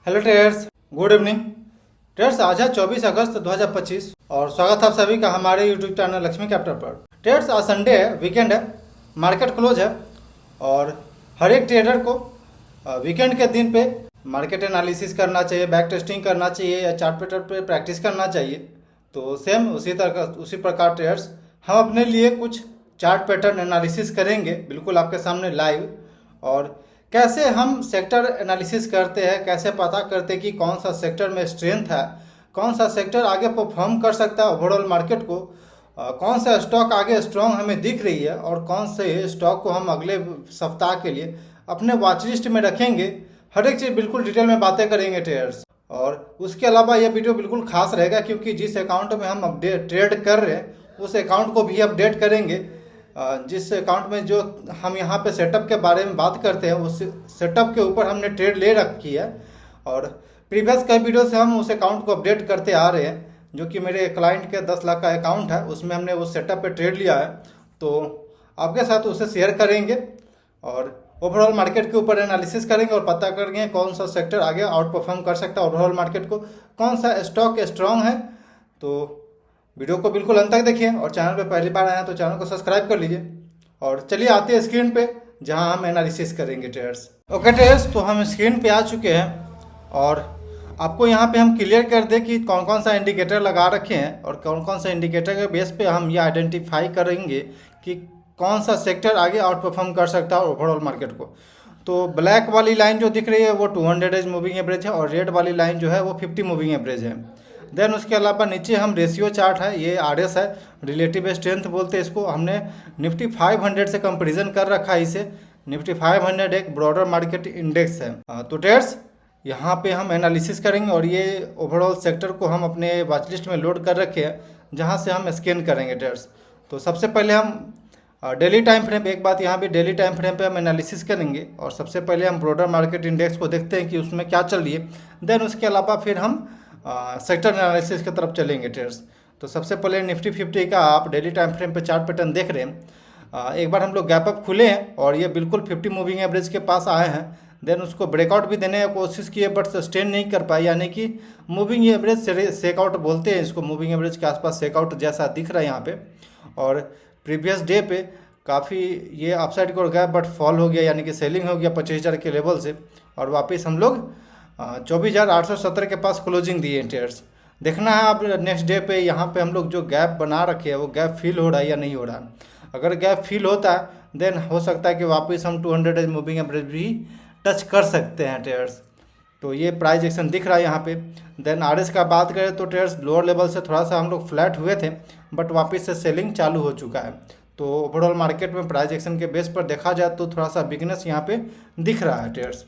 Hello traders, good evening traders. आज है 24 अगस्त 2025 और स्वागत है आप सभी का हमारे यूट्यूब चैनल लक्ष्मी कैपिटल पर। ट्रेडर्स, आज संडे है, वीकेंड है, मार्केट क्लोज है और हर एक ट्रेडर को वीकेंड के दिन पे मार्केट एनालिसिस करना चाहिए, बैक टेस्टिंग करना चाहिए या चार्ट पैटर्न पे प्रैक्टिस करना चाहिए। तो सेम उसी प्रकार ट्रेडर्स हम अपने लिए कुछ चार्ट पैटर्न एनालिसिस करेंगे बिल्कुल आपके सामने लाइव। और कैसे हम सेक्टर एनालिसिस करते हैं, कैसे पता करते हैं कि कौन सा सेक्टर में स्ट्रेंथ है, कौन सा सेक्टर आगे परफॉर्म कर सकता है ओवरऑल मार्केट को, कौन सा स्टॉक आगे स्ट्रॉन्ग हमें दिख रही है और कौन से स्टॉक को हम अगले सप्ताह के लिए अपने वॉच लिस्ट में रखेंगे। हर एक चीज़ बिल्कुल डिटेल में बातें करेंगे ट्रेडर्स। और उसके अलावा यह वीडियो बिल्कुल खास रहेगा क्योंकि जिस अकाउंट में हम अपडेट ट्रेड कर रहे हैं उस अकाउंट को भी अपडेट करेंगे। जिस अकाउंट में जो हम यहाँ पे सेटअप के बारे में बात करते हैं उस सेटअप के ऊपर हमने ट्रेड ले रखी है और प्रीवियस कई वीडियो से हम उस अकाउंट को अपडेट करते आ रहे हैं, जो कि मेरे क्लाइंट के 10 लाख का अकाउंट है, उसमें हमने उस सेटअप पे ट्रेड लिया है। तो आपके साथ उसे शेयर करेंगे और ओवरऑल मार्केट के ऊपर एनालिसिस करेंगे और पता करेंगे कौन सा सेक्टर आगे आउट परफॉर्म कर सकता है ओवरऑल मार्केट को, कौन सा स्टॉक स्ट्रॉन्ग है। तो वीडियो को बिल्कुल अंत तक देखिए और चैनल पे पहली बार आए हैं तो चैनल को सब्सक्राइब कर लीजिए। और चलिए आते हैं स्क्रीन पे जहां हम एनालिसिस करेंगे ट्रेडर्स। ओके ट्रेडर्स, तो हम स्क्रीन पे आ चुके हैं और आपको यहाँ पे हम क्लियर कर दें कि कौन कौन सा इंडिकेटर लगा रखे हैं और कौन कौन सा इंडिकेटर के बेस पे हम ये आइडेंटिफाई करेंगे कि कौन सा सेक्टर आगे आउट परफॉर्म कर सकता है ओवरऑल मार्केट को। तो ब्लैक वाली लाइन जो दिख रही है वो 200 डेज मूविंग एवरेज है और रेड वाली लाइन जो है वो 50 मूविंग एवरेज है। देन उसके अलावा नीचे हम रेशियो चार्ट है, ये आरएस है, रिलेटिव स्ट्रेंथ बोलते हैं इसको। हमने निफ्टी 500 से कंपेरिजन कर रखा है इसे। निफ्टी 500 एक ब्रॉडर मार्केट इंडेक्स है। तो ट्रेडर्स, यहाँ पे हम एनालिसिस करेंगे और ये ओवरऑल सेक्टर को हम अपने वॉच लिस्ट में लोड कर रखे हैं जहाँ से हम स्कैन करेंगे ट्रेडर्स। तो सबसे पहले हम डेली टाइम फ्रेम, एक बात यहाँ पे डेली टाइम फ्रेम पे हम एनालिसिस करेंगे और सबसे पहले हम ब्रॉडर मार्केट इंडेक्स को देखते हैं कि उसमें क्या चल रही है। देन उसके अलावा फिर हम सेक्टर एनालिसिस की तरफ चलेंगे ट्रेडर्स। तो सबसे पहले निफ्टी 50 का आप डेली टाइम फ्रेम पे चार्ट पैटर्न देख रहे हैं। एक बार हम लोग गैप अप खुले हैं और ये बिल्कुल 50 मूविंग एवरेज के पास आए हैं। देन उसको ब्रेकआउट भी देने की कोशिश किए बट सस्टेन नहीं कर पाए, यानी कि मूविंग एवरेज सेकआउट बोलते हैं इसको, मूविंग एवरेज के आसपास सेकआउट जैसा दिख रहा है यहाँ पे। और प्रीवियस डे पे काफ़ी ये अपसाइड की ओर गया बट फॉल हो गया, यानी कि सेलिंग हो गया 25,000 के लेवल से और वापस हम लोग 24,870 के पास क्लोजिंग दिए ट्रेडर्स। देखना है अब नेक्स्ट डे पे यहाँ पे हम लोग जो गैप बना रखे हैं वो गैप फिल हो रहा है या नहीं हो रहा है। अगर गैप फिल होता है देन हो सकता है कि वापस हम 200 डेज मूविंग एवरेज भी टच कर सकते हैं ट्रेडर्स। तो ये प्राइस एक्शन दिख रहा है यहाँ पे। देन आरएस का बात करें तो ट्रेडर्स लोअर लेवल से थोड़ा सा हम लोग फ्लैट हुए थे बट वापस से सेलिंग चालू हो चुका है। तो ओवरऑल मार्केट में प्राइस एक्शन के बेस पर देखा जाए तो थोड़ा सा वीकनेस यहाँ पे दिख रहा है ट्रेडर्स।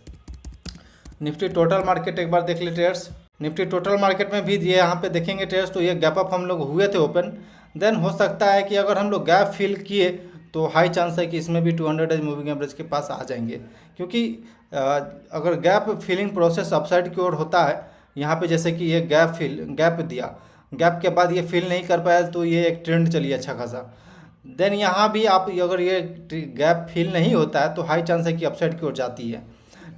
निफ्टी टोटल मार्केट एक बार देख ले ट्रेडर्स। निफ्टी टोटल मार्केट में भी ये यहाँ पे देखेंगे ट्रेडर्स तो ये गैप अप हम लोग हुए थे ओपन। देन हो सकता है कि अगर हम लोग गैप फिल किए तो हाई चांस है कि इसमें भी 200 डेज मूविंग एवरेज के पास आ जाएंगे, क्योंकि अगर गैप फिलिंग प्रोसेस अपसाइड की ओर होता है यहाँ पे, जैसे कि ये गैप दिया, गैप के बाद ये फिल नहीं कर पाया तो ये एक ट्रेंड चलिए अच्छा खासा। देन यहाँ भी आप अगर ये गैप फिल नहीं होता है तो हाई चांस है कि अपसाइड की ओर जाती है,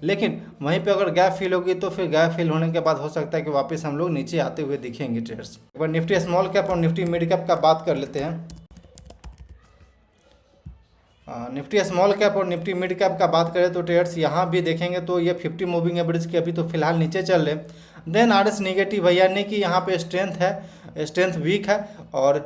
लेकिन वहीं पे अगर गैप फिल होगी तो फिर गैप फिल होने के बाद हो सकता है कि वापस हम लोग नीचे आते हुए दिखेंगे ट्रेडर्स। एक बार निफ्टी स्मॉल कैप और निफ्टी मिड कैप का बात कर लेते हैं। निफ्टी स्मॉल कैप और निफ्टी मिड कैप का बात करें तो ट्रेडर्स यहाँ भी देखेंगे तो ये 50 मूविंग एवरेज के अभी तो फिलहाल नीचे चल रहे। देन आरएस नेगेटिव है, यानी कि यहाँ पे स्ट्रेंथ वीक है और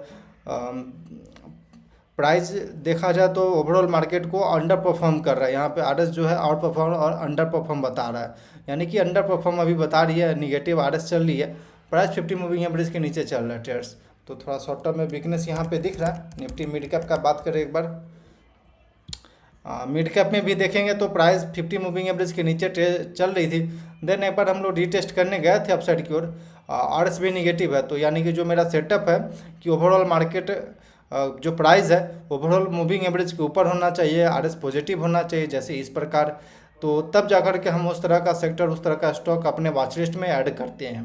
प्राइस देखा जाए तो ओवरऑल मार्केट को अंडर परफॉर्म कर रहा है। यहाँ पे आरएस जो है आउट परफॉर्म और अंडर परफॉर्म बता रहा है, यानी कि अंडर परफॉर्म अभी बता रही है, निगेटिव आरएस चल रही है, प्राइस 50 मूविंग एवरेज के नीचे चल रहा है ट्रेडर्स। तो थोड़ा शॉर्ट टर्म में वीकनेस यहाँ पे दिख रहा है। निफ्टी मिड कैप का बात करें एक बार, मिड कैप में भी देखेंगे तो प्राइस 50 मूविंग एवरेज के नीचे चल रही थी। देन एक बार हम लोग रीटेस्ट करने गए थे अपसाइड की ओर, आरएस भी निगेटिव है। तो यानी कि जो मेरा सेटअप है कि ओवरऑल मार्केट जो प्राइस है ओवरऑल मूविंग एवरेज के ऊपर होना चाहिए, आरएस पॉजिटिव होना चाहिए जैसे इस प्रकार, तो तब जाकर के हम उस तरह का सेक्टर उस तरह का स्टॉक अपने वॉच लिस्ट में ऐड करते हैं।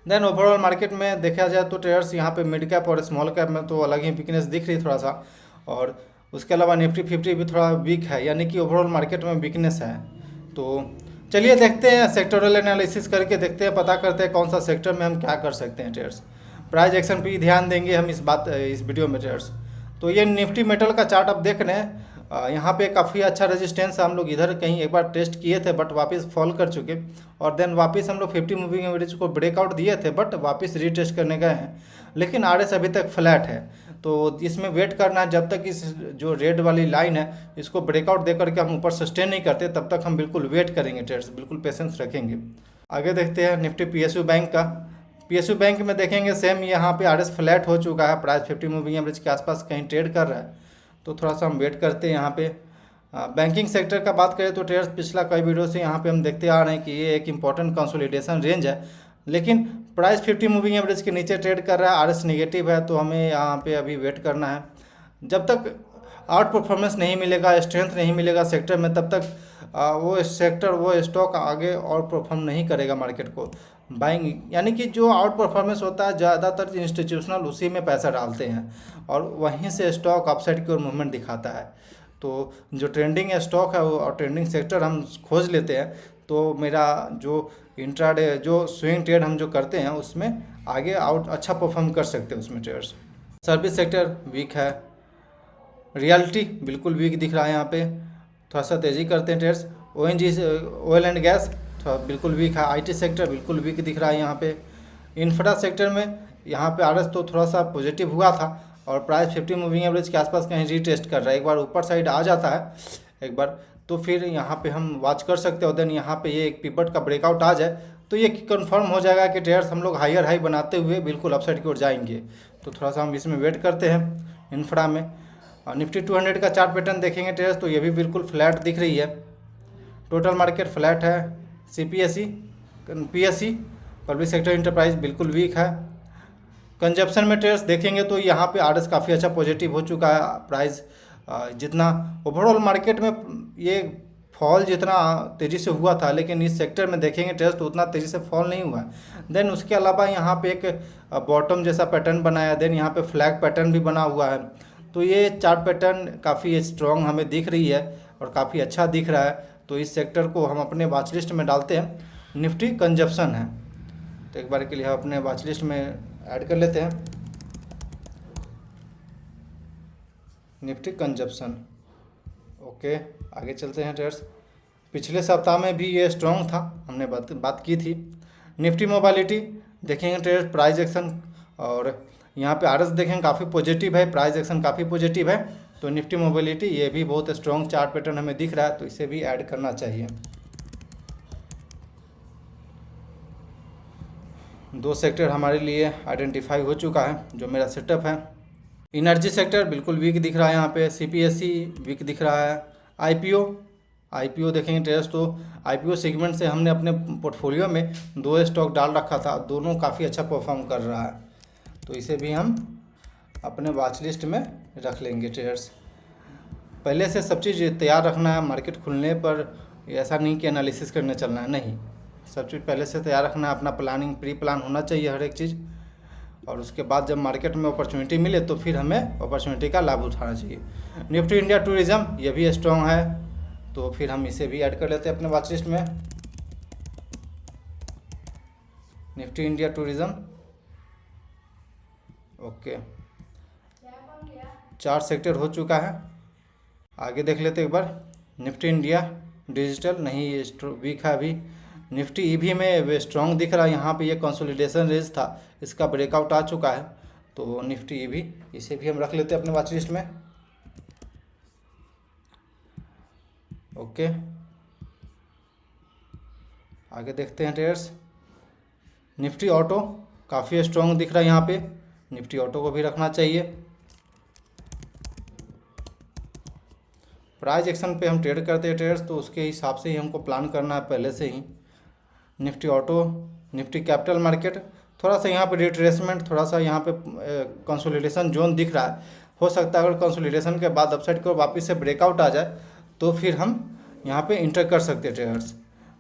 देन ओवरऑल मार्केट में देखा जाए तो ट्रेडर्स यहाँ पे मिड कैप और स्मॉल कैप में तो अलग ही वीकनेस दिख रही थोड़ा सा, और उसके अलावा निफ्टी 50 भी थोड़ा वीक है, यानी कि ओवरऑल मार्केट में वीकनेस है। तो चलिए देखते हैं, सेक्टोरल एनालिसिस करके देखते हैं, पता करते हैं कौन सा सेक्टर में हम क्या कर सकते हैं ट्रेडर्स। प्राइस एक्शन पे ध्यान देंगे हम इस वीडियो में ट्रेडर्स। तो ये निफ्टी मेटल का चार्ट आप देख रहे हैं, यहाँ पे काफ़ी अच्छा रेजिस्टेंस हम लोग इधर कहीं एक बार टेस्ट किए थे बट वापस फॉल कर चुके, और देन वापस हम लोग 50 मूविंग एवरेज को ब्रेकआउट दिए थे बट वापस रीटेस्ट करने गए हैं, लेकिन आरएस अभी तक फ्लैट है। तो इसमें वेट करना है जब तक इस जो रेड वाली लाइन है इसको ब्रेकआउट दे करके हम ऊपर सस्टेन नहीं करते, तब तक हम बिल्कुल वेट करेंगे ट्रेड्स, बिल्कुल पेशेंस रखेंगे। आगे देखते हैं निफ्टी पीएसयू बैंक का। पीएसयू बैंक में देखेंगे सेम यहाँ पे आरएस फ्लैट हो चुका है, प्राइस 50 मूविंग एवरेज के आसपास कहीं ट्रेड कर रहा है, तो थोड़ा सा हम वेट करते हैं यहाँ पे। बैंकिंग सेक्टर का बात करें तो ट्रेड्स पिछला कई वीडियो से यहाँ पे हम देखते आ रहे हैं कि ये एक इंपॉर्टेंट कंसोलिडेशन रेंज है, लेकिन प्राइस 50 मूविंग एवरेज के नीचे ट्रेड कर रहा है, आरएस नेगेटिव है, तो हमें यहाँ पे अभी वेट करना है। जब तक आउट परफॉर्मेंस नहीं मिलेगा, स्ट्रेंथ नहीं मिलेगा सेक्टर में, तब तक वो सेक्टर वो स्टॉक आगे और परफॉर्म नहीं करेगा मार्केट को बाइंग। यानी कि जो आउट परफॉर्मेंस होता है ज़्यादातर इंस्टीट्यूशनल उसी में पैसा डालते हैं और वहीं से स्टॉक अपसाइड की ओर मूवमेंट दिखाता है। तो जो ट्रेंडिंग स्टॉक है वो और ट्रेंडिंग सेक्टर हम खोज लेते हैं, तो मेरा जो इंट्राडे जो स्विंग ट्रेड हम जो करते हैं उसमें आगे आउट अच्छा परफॉर्म कर सकते हैं उसमें ट्रेडर्स। सर्विस सेक्टर वीक है, रियलिटी बिल्कुल वीक दिख रहा है, यहाँ पे थोड़ा सा तेज़ी करते हैं ट्रेड्स। ओएनजी ऑयल एंड गैस थोड़ा बिल्कुल वीक है, आईटी सेक्टर बिल्कुल वीक दिख रहा है यहाँ पे। इंफ्रा सेक्टर में यहाँ पे आरएस तो थोड़ा सा पॉजिटिव हुआ था और प्राइस 50 मूविंग एवरेज के आसपास कहीं रीटेस्ट कर रहा है, एक बार ऊपर साइड आ जाता है एक बार तो फिर यहाँ पे हम वॉच कर सकते हैं, और देन यहाँ पे ये एक पिवट का ब्रेकआउट आ जाए तो ये कंफर्म हो जाएगा कि ट्रेडर्स हम लोग हाई बनाते हुए बिल्कुल अपसाइड की ओर जाएंगे। तो थोड़ा सा हम इसमें वेट करते हैं इंफ्रा में। और निफ्टी 200 का चार्ट पैटर्न देखेंगे ट्रेडर्स तो ये भी बिल्कुल फ्लैट दिख रही है, टोटल मार्केट फ्लैट है। CPSE PSC public sector enterprise बिल्कुल वीक है। कंजप्शन में ट्रेड्स देखेंगे तो यहाँ पे आरएस काफ़ी अच्छा पॉजिटिव हो चुका है, प्राइस जितना ओवरऑल मार्केट में ये फॉल जितना तेज़ी से हुआ था, लेकिन इस सेक्टर में देखेंगे ट्रेड्स तो उतना तेज़ी से फॉल नहीं हुआ है। देन उसके अलावा यहाँ पे एक बॉटम जैसा पैटर्न बनाया, देन यहाँ पे फ्लैग पैटर्न भी बना हुआ है, तो ये चार्ट पैटर्न काफ़ी स्ट्रॉन्ग हमें दिख रही है और काफ़ी अच्छा दिख रहा है। तो इस सेक्टर को हम अपने वॉच लिस्ट में डालते हैं। निफ्टी कंजप्शन है तो एक बार के लिए हम अपने वॉच लिस्ट में ऐड कर लेते हैं निफ्टी कंजप्शन। ओके, आगे चलते हैं ट्रेड्स। पिछले सप्ताह में भी ये स्ट्रॉन्ग था, हमने बात की थी। निफ्टी मोबाइलिटी देखेंगे ट्रेड्स, प्राइस एक्शन और यहाँ पे आरएस देखेंगे काफ़ी पॉजिटिव है, प्राइस एक्शन काफ़ी पॉजिटिव है, तो निफ्टी मोबाइलिटी ये भी बहुत स्ट्रॉन्ग चार्ट पैटर्न हमें दिख रहा है, तो इसे भी ऐड करना चाहिए। दो सेक्टर हमारे लिए आइडेंटिफाई हो चुका है जो मेरा सेटअप है। एनर्जी सेक्टर बिल्कुल वीक दिख रहा है, यहाँ पे सीपीएससी वीक दिख रहा है। आईपीओ देखेंगे ट्रेड्स तो आईपीओ सेगमेंट से हमने अपने पोर्टफोलियो में 2 स्टॉक डाल रखा था, दोनों काफ़ी अच्छा परफॉर्म कर रहा है, तो इसे भी हम अपने वॉच लिस्ट में रख लेंगे ट्रेडर्स। पहले से सब चीज़ तैयार रखना है, मार्केट खुलने पर ऐसा नहीं कि एनालिसिस करने चलना है, नहीं, सब चीज़ पहले से तैयार रखना है, अपना प्लानिंग प्री प्लान होना चाहिए हर एक चीज़, और उसके बाद जब मार्केट में अपॉर्चुनिटी मिले तो फिर हमें अपॉर्चुनिटी का लाभ उठाना चाहिए। निफ्टी इंडिया टूरिज़्म ये भी स्ट्रॉन्ग है, तो फिर हम इसे भी ऐड कर लेते हैं अपने वॉच लिस्ट में। Nifty India tourism okay, 4 sector हो चुका है। आगे देख लेते एक बार। निफ्टी इंडिया डिजिटल नहीं, ये वीक है अभी। निफ्टी ईवी में स्ट्रॉन्ग दिख रहा है, यहाँ पे ये कंसोलिडेशन रेंज था, इसका ब्रेकआउट आ चुका है, तो निफ्टी ईवी इसे भी हम रख लेते हैं अपने वॉच लिस्ट में। ओके, आगे देखते हैं ट्रेडर्स। निफ्टी ऑटो काफ़ी स्ट्रॉन्ग दिख रहा है यहाँ पे, निफ्टी ऑटो को भी रखना चाहिए। प्राइस एक्शन पे हम ट्रेड करते हैं ट्रेडर्स, तो उसके हिसाब से ही हमको प्लान करना है पहले से ही। Nifty auto, Nifty capital market थोड़ा सा यहाँ पे रिट्रेसमेंट, थोड़ा सा यहाँ पे कंसोलिडेशन जोन दिख रहा है, हो सकता है अगर कंसोलिडेशन के बाद अपसाइड को वापस से ब्रेकआउट आ जाए तो फिर हम यहाँ पे इंटर कर सकते हैं ट्रेडर्स,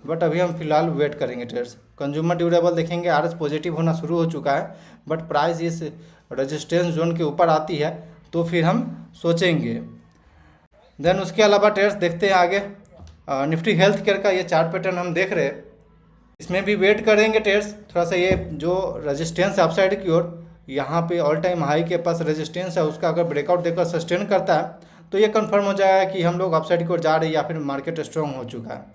बट अभी हम फिलहाल वेट करेंगे ट्रेडर्स। कंज्यूमर ड्यूरेबल देखेंगे, आरएस पॉजिटिव होना शुरू हो चुका है, बट प्राइस इस रेजिस्टेंस जोन के ऊपर आती है तो फिर हम सोचेंगे। देन उसके अलावा ट्रेड्स देखते हैं आगे। निफ्टी हेल्थ केयर का ये चार्ट पैटर्न हम देख रहे हैं, इसमें भी वेट करेंगे ट्रेड्स। थोड़ा सा ये जो रेजिस्टेंस है अपसाइड की ओर, यहाँ पे ऑल टाइम हाई के पास रेजिस्टेंस है, उसका अगर ब्रेकआउट देकर सस्टेन करता है तो ये कंफर्म हो जाएगा कि हम लोग अपसाइड की ओर जा रहे हैं या फिर मार्केट स्ट्रॉन्ग हो चुका है।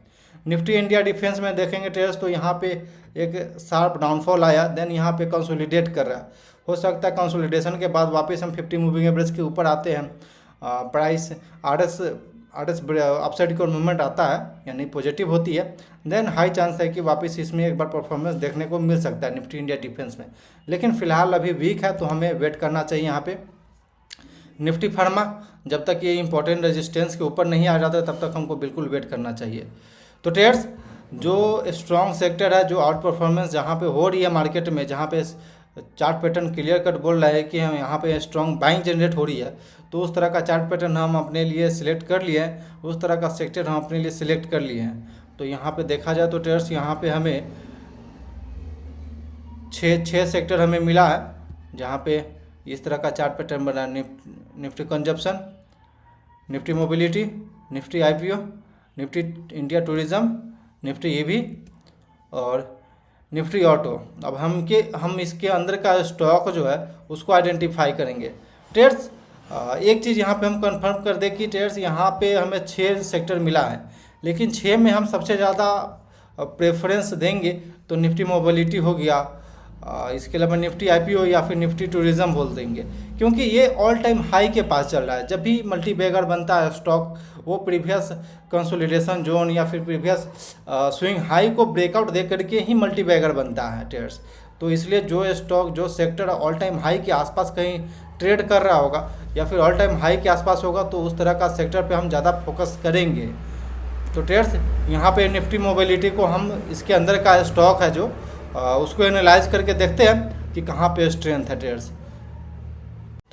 निफ्टी इंडिया डिफेंस में देखेंगे ट्रेड्स तो यहाँ पे एक शार्प डाउनफॉल आया, देन यहाँ पे कंसोलिडेट कर रहा है। हो सकता है कंसोलिडेशन के बाद वापस हम 50 मूविंग एवरेज के ऊपर आते हैं, प्राइस आरएस अपसाइड की ओर मूवमेंट आता है यानी पॉजिटिव होती है, देन हाई चांस है कि वापस इसमें एक बार परफॉर्मेंस देखने को मिल सकता है निफ्टी इंडिया डिफेंस में। लेकिन फिलहाल अभी वीक है तो हमें वेट करना चाहिए यहाँ पे। निफ्टी फार्मा जब तक ये इंपॉर्टेंट रेजिस्टेंस के ऊपर नहीं आ जाता तब तक हमको बिल्कुल वेट करना चाहिए। तो ट्रेड्स, जो स्ट्रॉन्ग सेक्टर है, जो आउट परफॉर्मेंस जहाँ पे हो रही है मार्केट में, जहाँ पे चार्ट पैटर्न क्लियर कट बोल रहा है कि हम यहाँ पे स्ट्रॉन्ग बाइंग जनरेट हो रही है, तो उस तरह का चार्ट पैटर्न हम अपने लिए सिलेक्ट कर लिए हैं, उस तरह का सेक्टर हम अपने लिए सिलेक्ट कर लिए हैं। तो यहाँ पे देखा जाए तो ट्रेड्स, यहाँ पे हमें छः सेक्टर हमें मिला है जहाँ पे इस तरह का चार्ट पैटर्न बना। Nifty consumption, Nifty mobility, Nifty IPO, Nifty India tourism, Nifty EV और निफ्टी ऑटो। अब हम इसके अंदर का स्टॉक जो है उसको आइडेंटिफाई करेंगे। ट्रेड्स, एक चीज़ यहाँ पे हम कंफर्म कर दें कि ट्रेड्स यहाँ पे हमें 6 सेक्टर मिला है, लेकिन 6 में हम सबसे ज़्यादा प्रेफरेंस देंगे तो निफ्टी मोबिलिटी हो गया, इसके अलावा निफ्टी आईपीओ या फिर निफ्टी टूरिज्म बोल देंगे, क्योंकि ये ऑल टाइम हाई के पास चल रहा है। जब भी मल्टी बैगर बनता है स्टॉक, वो प्रीवियस कंसोलिडेशन जोन या फिर प्रीवियस स्विंग हाई को ब्रेकआउट दे करके ही मल्टी बैगर बनता है ट्रेड्स। तो इसलिए जो स्टॉक, जो सेक्टर ऑल टाइम हाई के आसपास कहीं ट्रेड कर रहा होगा या फिर ऑल टाइम हाई के आसपास होगा तो उस तरह का सेक्टर पे हम ज़्यादा फोकस करेंगे। तो ट्रेड्स, यहाँ पे निफ्टी मोबिलिटी को हम इसके अंदर का स्टॉक है जो उसको एनालाइज करके देखते हैं कि कहाँ पे स्ट्रेंथ है ट्रेड्स।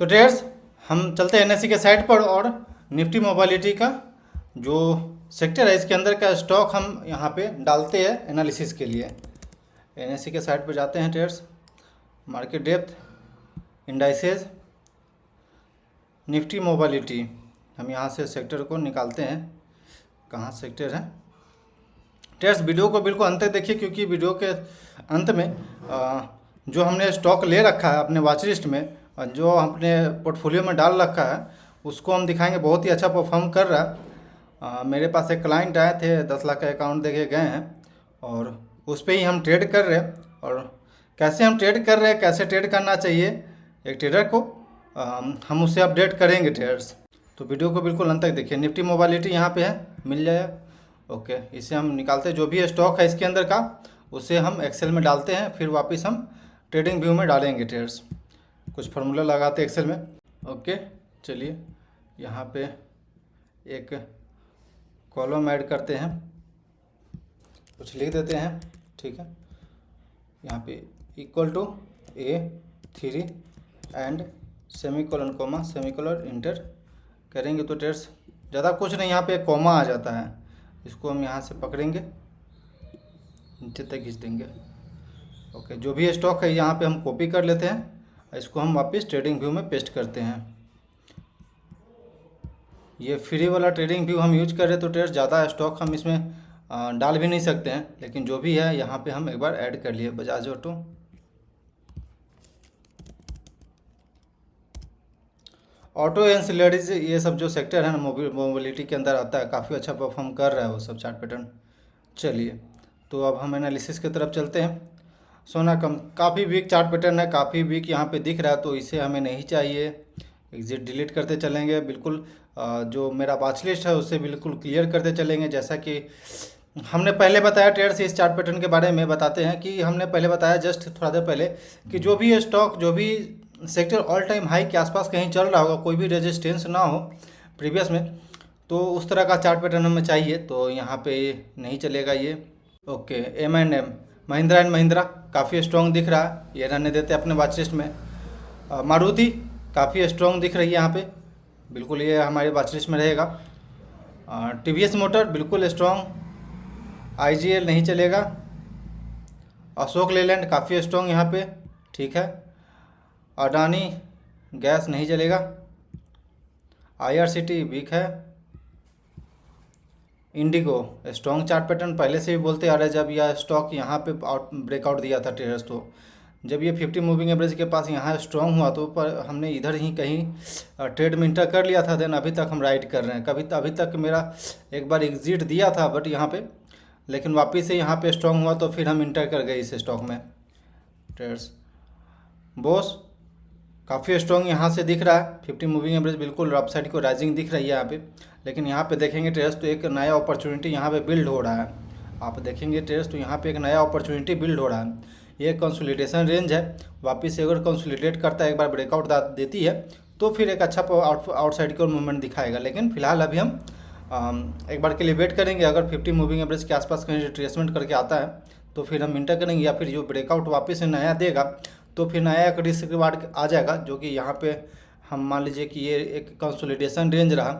तो ट्रेड्स, हम चलते हैं एनएससी के साइट पर और निफ्टी मोबिलिटी का जो सेक्टर है इसके अंदर का स्टॉक हम यहाँ पे डालते हैं एनालिसिस के लिए। एनएससी के साइट पर जाते हैं trades, market depth, indices, Nifty mobility, हम यहाँ से सेक्टर को निकालते हैं, कहाँ सेक्टर है ट्रेड्स। वीडियो को बिल्कुल अंत तक देखिए, क्योंकि वीडियो के अंत में जो हमने स्टॉक ले रखा है अपने वॉच लिस्ट में, जो अपने पोर्टफोलियो में डाल रखा है, उसको हम दिखाएंगे। बहुत ही अच्छा परफॉर्म कर रहा है। मेरे पास एक क्लाइंट आए थे, 10 लाख का अकाउंट देके गए हैं और उस पर ही हम ट्रेड कर रहे हैं। और कैसे हम ट्रेड कर रहे हैं, कैसे ट्रेड करना चाहिए एक ट्रेडर को, हम उससे अपडेट करेंगे ट्रेडर्स। तो वीडियो को बिल्कुल अंत तक देखिए। निफ्टी मोबिलिटी यहाँ पे है, मिल जाएगा। ओके, इसे हम निकालते हैं, जो भी स्टॉक है इसके अंदर का उसे हम एक्सेल में डालते हैं, फिर वापस हम ट्रेडिंग व्यू में डालेंगे ट्रेड्स। कुछ फार्मूला लगाते हैं एक्सेल में। ओके, चलिए यहाँ पे एक कॉलम ऐड करते हैं, कुछ लिख देते हैं, ठीक है। यहाँ पे equal to A3 and semicolon comma semicolon enter करेंगे तो ट्रेड्स ज़्यादा कुछ नहीं, यहाँ पे कॉमा आ जाता है, इसको हम यहाँ से पकड़ेंगे, नीचे तक खींच देंगे। ओके, जो भी स्टॉक है यहाँ पे हम कॉपी कर लेते हैं, इसको हम वापस ट्रेडिंग व्यू में पेस्ट करते हैं। ये फ्री वाला ट्रेडिंग व्यू हम यूज कर रहे हैं, तो ट्रेड्स ज़्यादा स्टॉक हम इसमें डाल भी नहीं सकते हैं, लेकिन जो भी है यहाँ पे हम एक बार ऐड कर लिए। बजाज ऑटो एंसिलरीज, ये सब जो सेक्टर है ना मोबिलिटी के अंदर आता है, काफ़ी अच्छा परफॉर्म कर रहा है वो सब चार्ट पैटर्न। चलिए, तो अब हम एनालिसिस की तरफ चलते हैं। सोना कम काफ़ी वीक चार्ट पैटर्न है, काफ़ी वीक यहाँ पे दिख रहा है, तो इसे हमें नहीं चाहिए। एग्जिट डिलीट करते चलेंगे, बिल्कुल जो मेरा वॉच लिस्ट है उससे बिल्कुल क्लियर करते चलेंगे। जैसा कि हमने पहले बताया ट्रेड्स, इस चार्ट पैटर्न के बारे में बताते हैं कि हमने पहले बताया जस्ट थोड़ा देर पहले कि जो भी स्टॉक, जो भी सेक्टर ऑल टाइम हाई के आसपास कहीं चल रहा होगा, कोई भी रेजिस्टेंस ना हो प्रीवियस में, तो उस तरह का चार्ट पैटर्न हमें चाहिए। तो यहाँ पे नहीं चलेगा ये। Okay, M&M, Mahindra and Mahindra काफ़ी स्ट्रॉन्ग दिख रहा है, ये रहने देते हैं अपने वॉच लिस्ट में। मारुति काफ़ी स्ट्रॉन्ग दिख रही है यहाँ पे, बिल्कुल ये हमारे वॉच लिस्ट में रहेगा। TVS मोटर बिल्कुल स्ट्रॉन्ग। IGL नहीं चलेगा। अशोक लेलैंड काफ़ी स्ट्रॉन्ग यहाँ पे, ठीक है। अडानी गैस नहीं चलेगा। IRCT वीक है। इंडिगो स्ट्रॉन्ग चार्ट पैटर्न पहले से भी बोलते आ रहे हैं। जब यह स्टॉक यहाँ पे ब्रेकआउट दिया था ट्रेडर्स, तो जब ये 50 मूविंग एवरेज के पास यहाँ स्ट्रॉन्ग हुआ तो पर हमने इधर ही कहीं ट्रेड में इंटर कर लिया था। देन अभी तक हम राइड कर रहे हैं। कभी अभी तक मेरा एक बार एग्जिट दिया था बट यहाँ पे, लेकिन वापस से यहाँ पे स्ट्रॉन्ग हुआ तो फिर हम इंटर कर गए इस स्टॉक में ट्रेडर्स। बॉस काफ़ी स्ट्रॉन्ग यहाँ से दिख रहा है। 50 मूविंग एवरेज बिल्कुल अप साइड को राइजिंग दिख रही है यहाँ पे। लेकिन यहाँ पे देखेंगे ट्रेडर्स तो एक नया अपॉर्चुनिटी यहाँ पे बिल्ड हो रहा है। आप देखेंगे ट्रेडर्स तो यहाँ पे एक नया अपॉर्चुनिटी बिल्ड हो रहा है। ये कंसोलिडेशन रेंज है। वापस से अगर कंसोलिडेट करता है, एक बार ब्रेकआउट देती है तो फिर एक अच्छा आउटसाइड की ओर मूवमेंट दिखाएगा। लेकिन फिलहाल अभी हम एक बार के लिए वेट करेंगे। अगर 50 मूविंग एवरेज के आसपास कहीं रिट्रेसमेंट करके आता है तो फिर हम इंटर करेंगे, या फिर जो ब्रेकआउट वापस से नया देगा तो फिर नया एक रिस्क रिवार्ड आ जाएगा, जो कि यहाँ पे हम मान लीजिए कि ये एक कंसोलिडेशन रेंज रहा,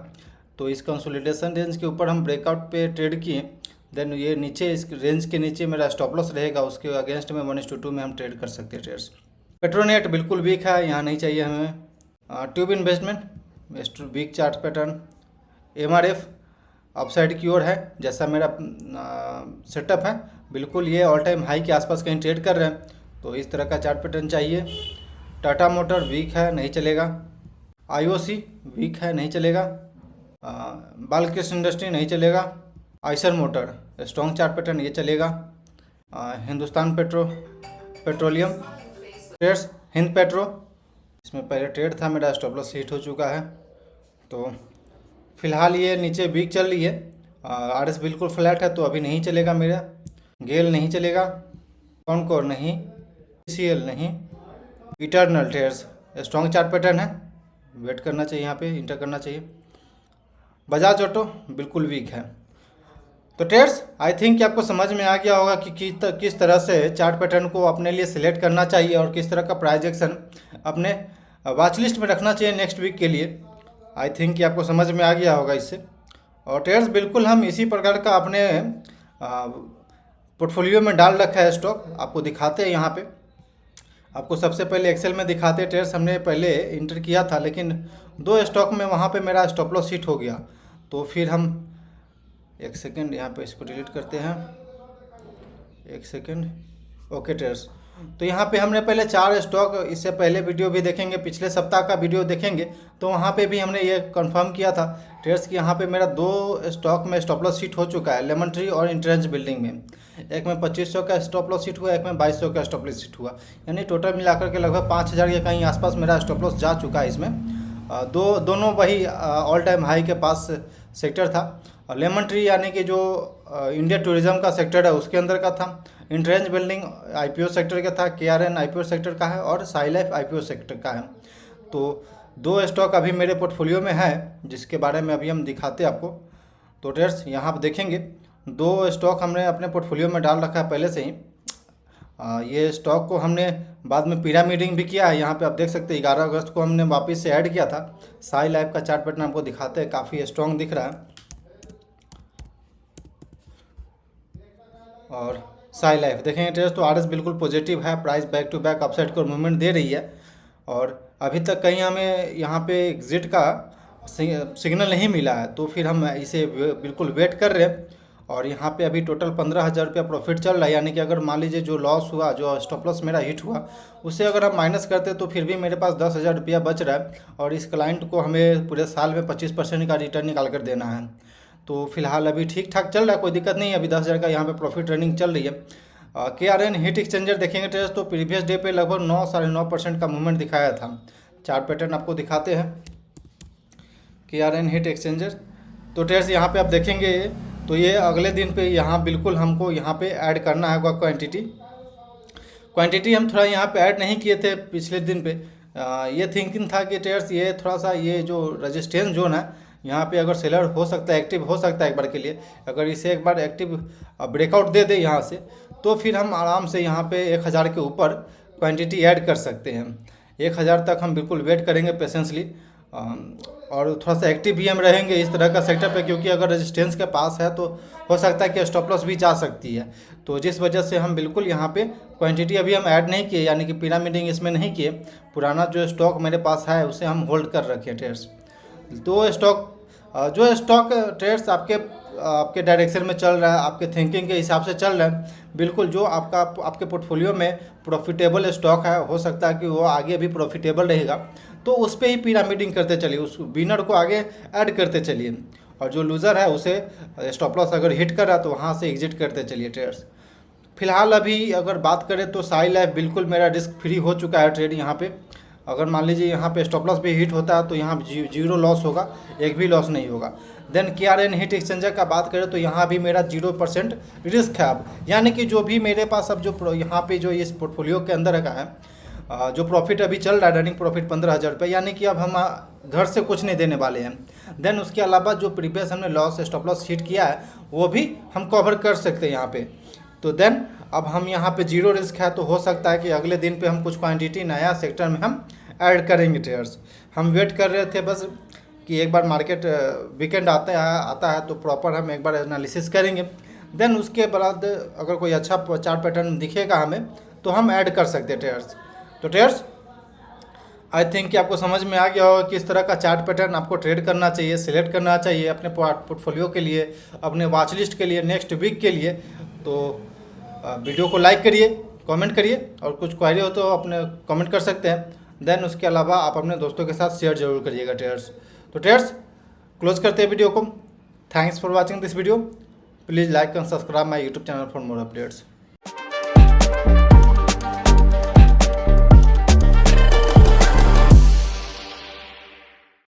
तो इस कंसोलिडेशन रेंज के ऊपर हम ब्रेकआउट पे ट्रेड किए। देन ये नीचे इस रेंज के नीचे मेरा स्टॉप लॉस रहेगा, उसके अगेंस्ट में 1:2 में हम ट्रेड कर सकते हैं ट्रेड्स। पेट्रोनेट बिल्कुल वीक है, यहाँ नहीं चाहिए हमें। Tube investment week chart pattern. MRF upside की ओर है, जैसा मेरा सेटअप है बिल्कुल ये ऑल टाइम हाई के आसपास कहीं ट्रेड कर रहे हैं, तो इस तरह का चार्ट पैटर्न चाहिए। टाटा मोटर वीक है, नहीं चलेगा। IOC वीक है, नहीं चलेगा। बालकृष्ण इंडस्ट्री नहीं चलेगा। Eicher motor strong chart pattern, ये चलेगा। Hindustan petroleum trades, Hind petro, इसमें पहले ट्रेड था मेरा, स्टॉप लॉस हिट हो चुका है। तो फिलहाल ये नीचे वीक चल रही है। RS बिल्कुल फ्लैट है तो अभी नहीं चलेगा मेरा। गेल नहीं चलेगा। कॉनकोर नहीं। CL नहीं। Eternal trades strong chart pattern है, वेट करना चाहिए, यहाँ पे इंटर करना चाहिए। बजाज ऑटो बिल्कुल वीक है। तो ट्रेड्स आई थिंक कि आपको समझ में आ गया होगा कि किस तरह से चार्ट पैटर्न को अपने लिए सिलेक्ट करना चाहिए और किस तरह का प्राइस एक्शन अपने वॉच लिस्ट में रखना चाहिए नेक्स्ट वीक के लिए। आई थिंक कि आपको समझ में आ गया होगा इससे। और ट्रेड्स बिल्कुल हम इसी प्रकार का अपने पोर्टफोलियो में डाल रखा है स्टॉक, आपको दिखाते हैं यहाँ पे। आपको सबसे पहले एक्सेल में दिखाते हैं ट्रेड्स हमने पहले इंटर किया था, लेकिन 2 स्टॉक में वहाँ पे मेरा स्टॉप लॉस हिट हो गया। तो फिर हम एक सेकंड यहाँ पे इसको डिलीट करते हैं, एक सेकंड। ओके ट्रेड्स, तो यहाँ पे हमने पहले 4 स्टॉक, इससे पहले वीडियो भी देखेंगे, पिछले सप्ताह का वीडियो देखेंगे तो वहाँ पे भी हमने ये कंफर्म किया था ट्रेड्स कि यहाँ पे मेरा 2 स्टॉक में स्टॉप लॉस हिट हो चुका है, लेमन ट्री और इंट्रेंस बिल्डिंग में। एक में 2500 का स्टॉप लॉस हिट हुआ, एक में 2200 का स्टॉप लॉस हिट हुआ, यानी टोटल मिलाकर के लगभग 5000 के कहीं आसपास मेरा स्टॉप लॉस जा चुका है इसमें। दोनों वही ऑल टाइम हाई के पास सेक्टर था। लेमन ट्री यानी कि जो इंडिया टूरिज्म का सेक्टर है उसके अंदर का था। इंट्रेंस बिल्डिंग IPO सेक्टर का था, KRN IPO सेक्टर का है और साई लाइफ IPO सेक्टर का है। तो 2 स्टॉक अभी मेरे पोर्टफोलियो में है, जिसके बारे में अभी हम दिखाते हैं आपको। तो ट्रेड्स यहाँ पर देखेंगे 2 स्टॉक हमने अपने पोर्टफोलियो में डाल रखा है पहले से ही। ये स्टॉक को हमने बाद में पिरामिडिंग भी किया है, यहाँ पे आप देख सकते हैं 11 अगस्त को हमने वापस से ऐड किया था। साई लाइफ का चार्ट पैटर्न आपको दिखाते हैं, काफ़ी स्ट्रॉन्ग दिख रहा है। और साई लाइफ देखेंगे ट्रेड्स तो RS बिल्कुल पॉजिटिव है, price back to back upside को मूवमेंट दे रही है। और अभी तक कहीं हमें यहाँ पे एग्जिट का सिग्नल नहीं मिला है, तो फिर हम इसे बिल्कुल वेट कर रहे हैं। और यहाँ पे अभी टोटल 15,000 रुपया प्रॉफिट चल रहा है, यानी कि अगर मान लीजिए जो लॉस हुआ, जो स्टॉप लॉस मेरा हिट हुआ, उससे अगर हम माइनस करते तो फिर भी मेरे पास 10,000 रुपया बच रहा है। और इस क्लाइंट को हमें पूरे साल में 25% का रिटर्न निकाल कर देना है। तो फिलहाल अभी ठीक ठाक चल रहा है, कोई दिक्कत नहीं है। अभी 10,000 का यहाँ पे प्रॉफिट रनिंग चल रही है। KRN हीट एक्सचेंजर देखेंगे ट्रेड्स तो प्रीवियस डे पे लगभग 9-9.5% का मूवमेंट दिखाया था। चार्ट पैटर्न आपको दिखाते हैं KRN हीट एक्सचेंजर। तो ट्रेड्स यहाँ पे आप देखेंगे तो ये अगले दिन पे यहाँ बिल्कुल हमको यहाँ पे ऐड करना है क्वांटिटी हम थोड़ा यहाँ पे ऐड नहीं किए थे पिछले दिन पे। ये थिंकिंग था कि ट्रेड्स ये थोड़ा सा ये जो रेजिस्टेंस जोन है यहाँ पे अगर सेलर हो सकता है, एक्टिव हो सकता है एक बार के लिए, अगर इसे एक बार एक्टिव ब्रेकआउट दे दे यहाँ से, तो फिर हम आराम से यहाँ पे 1000 के ऊपर क्वांटिटी ऐड कर सकते हैं। 1000 तक हम बिल्कुल वेट करेंगे पेशेंसली, और थोड़ा सा एक्टिव भी हम रहेंगे इस तरह का सेक्टर पे, क्योंकि अगर रेजिस्टेंस के पास है तो हो सकता है कि स्टॉप लॉस भी जा सकती है। तो जिस वजह से हम बिल्कुल यहाँ पे क्वांटिटी अभी हम ऐड नहीं किए, यानी कि पिरामिडिंग इसमें नहीं किए। पुराना जो स्टॉक मेरे पास है उसे हम होल्ड कर रखे ट्रेड्स। जो स्टॉक ट्रेड्स आपके आपके डायरेक्शन में चल रहा है, आपके थिंकिंग के हिसाब से चल रहा है, बिल्कुल जो आपके पोर्टफोलियो में प्रॉफिटेबल स्टॉक है, हो सकता है कि वो आगे भी प्रॉफिटेबल रहेगा, तो उस पर ही पिरामिडिंग करते चलिए, उस विनर को आगे ऐड करते चलिए, और जो लूज़र है उसे स्टॉप लॉस अगर हिट कर रहा है तो वहाँ से एग्जिट करते चलिए ट्रेडर्स। फिलहाल अभी अगर बात करें तो साई लाइफ बिल्कुल मेरा रिस्क फ्री हो चुका है ट्रेड यहाँ पे। अगर मान लीजिए यहाँ पे स्टॉप लॉस भी हिट होता है तो यहाँ जीरो लॉस होगा, एक भी लॉस नहीं होगा। देन KRN हीट एक्सचेंजर का बात करें तो यहाँ भी मेरा 0% रिस्क है अब, यानी कि जो भी मेरे पास अब जो यहाँ पे जो इस पोर्टफोलियो के अंदर का है जो प्रॉफिट अभी चल रहा है रनिंग प्रॉफिट 15,000 रुपये, यानी कि अब हम घर से कुछ नहीं देने वाले हैं। देन उसके अलावा जो प्रीवियस हमने लॉस स्टॉप लॉस हिट किया है वो भी हम कवर कर सकते हैं यहाँ पे। तो देन अब हम यहाँ पे जीरो रिस्क है, तो हो सकता है कि अगले दिन पे हम कुछ क्वांटिटी नया सेक्टर में हम ऐड करेंगे ट्रेडर्स। हम वेट कर रहे थे बस कि एक बार मार्केट वीकेंड आता है तो प्रॉपर हम एक बार एनालिसिस करेंगे। देन उसके बाद अगर कोई अच्छा चार्ट पैटर्न दिखेगा हमें तो हम ऐड कर सकते हैं ट्रेडर्स। तो ट्रेडर्स आई थिंक कि आपको समझ में आ गया होगा किस तरह का चार्ट पैटर्न आपको ट्रेड करना चाहिए, सिलेक्ट करना चाहिए अपने पोर्टफोलियो के लिए, अपने वॉच लिस्ट के लिए, नेक्स्ट वीक के लिए। तो वीडियो को लाइक करिए, कमेंट करिए, और कुछ क्वेरी हो तो अपने कमेंट कर सकते हैं। देन उसके अलावा आप अपने दोस्तों के साथ शेयर जरूर करिएगा ट्रेडर्स। तो ट्रेडर्स क्लोज करते हैं वीडियो को। Thanks for watching this video. Please like and subscribe my YouTube channel for more updates.